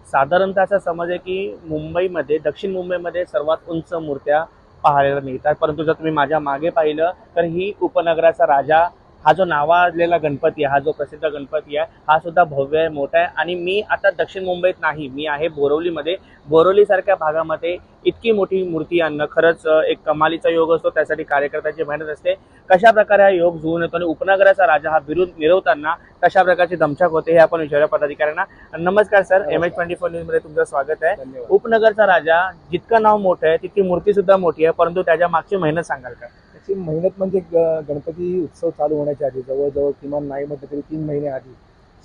साधारणतः असा समज आहे की मुंबईमध्ये, दक्षिण मुंबईमध्ये सर्वात उंच मूर्त्या पाहायला मिळतात, परंतु जर तुम्ही माझ्या मागे पाहिलं तर ही उपनगराचा राजा हा जो नावाजलेला गणपती आहे, हा जो प्रसिद्ध गणपती आहे, हा सुद्धा भव्य आहे, मोठा आहे। आणि मी आता दक्षिण मुंबईत नाही, मी आहे बोरिवलीमध्ये। बोरिवली सारख्या भागामध्ये इतकी मोठी मूर्ती आणणं खरंच एक कमालीचा योग असतो, त्यासाठी कार्यकर्त्यांची मेहनत असते। कशा प्रकारे हा योग जुळून येतो आणि उपनगराचा राजा हा बिरुद मिरवताना कशा प्रकारची दमछाक होते हे आपण विचारूया पदाधिकाऱ्यांना। नमस्कार सर, MH24 न्यूज मध्ये तुमचं स्वागत आहे। उपनगरचा राजा जितकं नाव मोठं आहे तितकी मूर्ती सुद्धा मोठी आहे, परंतु त्याच्या मागची मेहनत सांगाल का? त्याची मेहनत म्हणजे गणपती उत्सव चालू होण्याच्या आधी जवळजवळ किमान नाही म्हटलं तरी 3 महिने आधी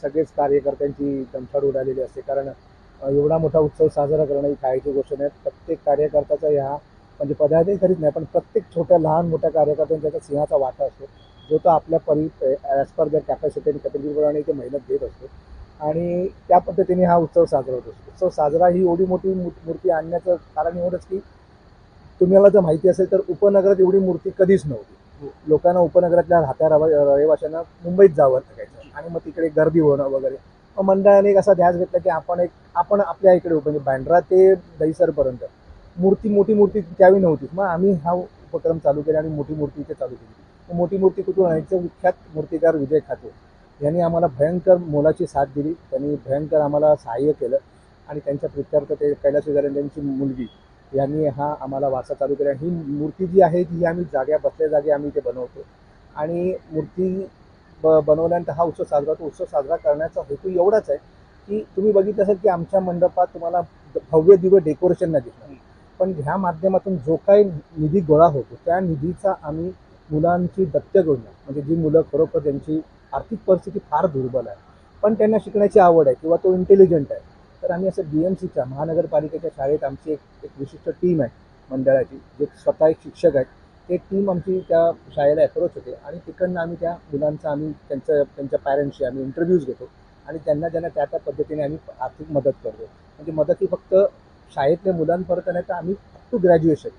सगळेच कार्यकर्त्यांची दमछाक उडालेली असते। कारण एवढा मोठा उत्सव साजरा करणं ही कायची गोष्ट नाही। प्रत्येक कार्यकर्त्याचा ह्या म्हणजे पदाधिकारी करीत नाही, पण प्रत्येक छोट्या लहान मोठ्या कार्यकर्त्यांचा त्याचा सिंहाचा वाटा असतो, जो तो आपल्या ॲज पर दर कॅपॅसिटी आणि कॅपॅसिटीप्रमाणे ते मेहनत घेत असतो आणि त्या पद्धतीने हा उत्सव साजरा होत असतो। उत्सव साजरा ही एवढी मोठी मूर्ती आणण्याचं कारण एवढंच की तुम्हाला जर माहिती असेल तर उपनगरात एवढी मूर्ती कधीच नव्हती। लोकांना उपनगरातल्या राहत्या रहिवाशांना मुंबईत जावं लागायचं आणि मग तिकडे गर्दी होणं वगैरे। मग मंडळाने एक असा ध्यास घेतला की आपण आपल्या इकडे म्हणजे बँड्रा ते दहिसरपर्यंत मोठी मूर्ती त्यावेळी नव्हती। मग आम्ही हा उपक्रम चालू केला आणि मोठी मूर्ती इथे चालू केली। मोठी मूर्ती कुठून आणायचं? विख्यात मूर्तिकार विजय खाते यांनी आम्हाला भयंकर मोलाची साथ दिली, त्यांनी भयंकर आम्हाला सहाय्य केलं आणि त्यांच्या प्रित्यर्थ ते कैलास विजय त्यांची मुलगी यांनी हा आम्हाला वारसा चालू केला। ही मूर्ती जी आहे ती आम्ही बसल्या जागी आम्ही ते बनवतो आणि मूर्ती बनवल्यानंतर हा उत्सव साजरा होतो। उत्सव साजरा करण्याचा हेतू एवढाच आहे की तुम्ही बघितलं असेल की आमच्या मंडपात तुम्हाला भव्य दिव्य डेकोरेशन नाही दिसणार, पण ह्या माध्यमातून जो काही निधी गोळा होतो त्या निधीचा आम्ही मुलांची दत्तक घेऊन, म्हणजे जी मुलं खरोखर त्यांची आर्थिक परिस्थिती फार दुर्बल आहे पण त्यांना शिकण्याची आवड आहे किंवा तो इंटेलिजंट आहे, तर आम्ही असं BMCच्या महानगरपालिकेच्या शाळेत आमची एक विशिष्ट टीम आहे मंडळाची, जे स्वतः एक शिक्षक आहेत, ते टीम आमची त्या शाळेला अप्रोच होते आणि तिकडनं आम्ही त्या मुलांचा त्यांच्या पॅरेंट्सशी आम्ही इंटरव्ह्यूज घेतो आणि त्यांना त्या पद्धतीने आम्ही आर्थिक मदत करतो। म्हणजे मदत ही फक्त शाळेतल्या मुलांपर्यंत नाही तर आम्ही अप टू ग्रॅज्युएशन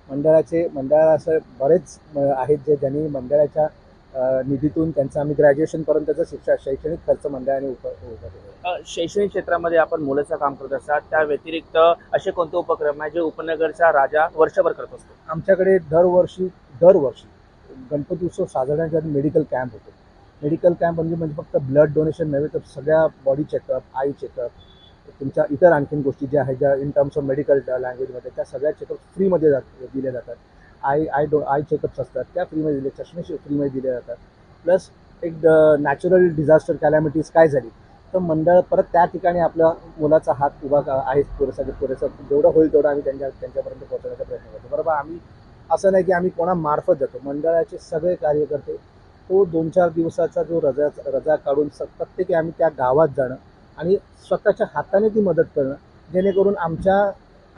मंडळाला असं बरेच आहेत जे ज्यांनी मंडळाच्या निधीतून त्यांचं आम्ही ग्रॅज्युएशनपर्यंतचं शैक्षणिक खर्च मंडळाने शैक्षणिक क्षेत्रामध्ये आपण मुलाचं काम करत असतात, त्या व्यतिरिक्त असे कोणते उपक्रम आहे जे उपनगरचा राजा वर्षभर करत असतो? आमच्याकडे दरवर्षी गणपती उत्सव साजरण्याच्या आधी मेडिकल कॅम्प होतो। मेडिकल कॅम्प म्हणजे फक्त ब्लड डोनेशन नव्हे तर सगळ्या बॉडी चेकअप, आई चेकअप, तुमच्या इतर आणखीन गोष्टी ज्या आहेत ज्या इन टर्म्स ऑफ मेडिकल लँग्वेजमध्ये त्या सगळ्या चेकअप फ्रीमध्ये दिले जातात। आई चेकअप्स असतात त्या फ्रीमध्ये दिले, चष्मे फ्रीमध्ये दिले जातात। प्लस एक नॅचरल डिझास्टर कॅलॅमिटीज काय झाली तर मंडळ परत त्या ठिकाणी आपल्या मुलाचा हात उभा आहे पुरेसं जेवढं होईल तेवढं आम्ही त्यांच्यापर्यंत पोहोचवण्याचा प्रयत्न करतो। बरोबर, आम्ही असं नाही की आम्ही कोणामार्फत जातो, मंडळाचे सगळे कार्यकर्ते तो 2-4 दिवसाचा जो रजा काढून प्रत्येकी आम्ही त्या गावात जाणं आणि स्वतःच्या हाताने ती मदत करणं, जेणेकरून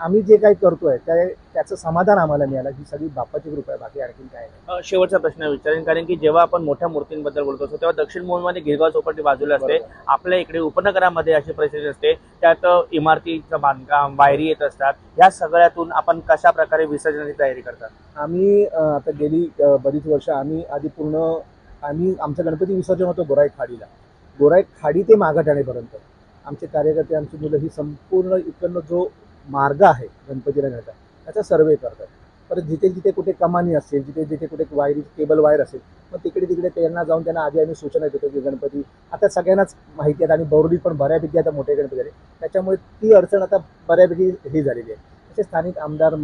आम्ही जे काही करतोय त्याचं समाधान आम्हाला मिळालं। ही सगळी बाप्पाची कृपा आहे, बाकी आणखीन काय नाही। शेवटचा प्रश्न विचारेन, कारण की जेव्हा आपण मोठ्या मूर्तींबद्दल बोलतो असतो तेव्हा दक्षिण मुंबईमध्ये गिरगाव चौपाटी बाजूला असते, आपल्या इकडे उपनगरामध्ये अशी परिस्थिती असते, त्यात इमारतीचं बांधकाम, वायरी येत असतात, या सगळ्यातून आपण कशा प्रकारे विसर्जनाची तयारी करतात? आम्ही आता गेली बरीच वर्ष आम्ही आमचं गणपती विसर्जन होतं गोराई खाडी ते मागाठाणेपर्यंत आमचे कार्यकर्ते, आमची मुलं ही संपूर्ण इकडनं जो मार्ग आहे गणपतीला नेता त्याचा सर्वे करतात। परत जिथे कुठे कमानी असेल, जिथे कुठे केबल वायर असेल, मग तिकडे त्यांना जाऊन त्यांना आधी आम्ही सूचना देतो की गणपती आता सगळ्यांनाच माहिती आहेत आणि बोर्डी पण बऱ्यापैकी आता मोठे गणपती झाले, त्याच्यामुळे ती अडचण आता बऱ्यापैकी ही झालेली आहे। असे स्थानिक आमदार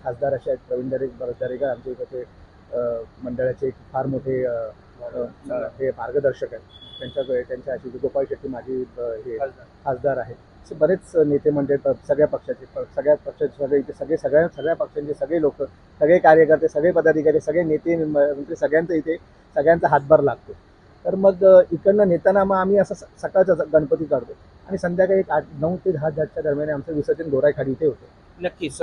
खासदार असे आहेत, प्रवीण दरेकर आमच्या इकडे मंडळाचे फार मोठे हे मार्गदर्शक आहेत, त्यांच्या अशी गोपाळ शेट्टी माझी हे खासदार आहेत, असे बरेच नेते मंडळी सगळ्या पक्षाचे इथे सगळ्या पक्षांचे सगळे लोक, सगळे कार्यकर्ते, सगळे पदाधिकारी, सगळे नेते मंत्री सगळ्यांचा हातभार लागतो। तर मग इकडनं नेताना मग आम्ही असं सकाळचा गणपती काढतो आणि संध्याकाळी 9 ते 10 दरम्यान आमचं विसर्जन गोराई खाडी इथे होतं। नक्कीच,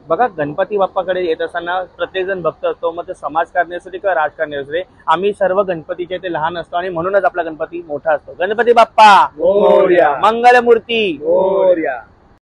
बघा गणपती बाप्पाकडे येत असताना प्रत्येक जण भक्त असतो, मग ते समाजकारणी असू दे किंवा राजकारणी असू दे, आम्ही सर्व गणपतीचे ते लहान असतो आणि म्हणूनच आपला गणपती मोठा असतो। गणपती बाप्पा मोरया, मंगलमूर्ती मोरया।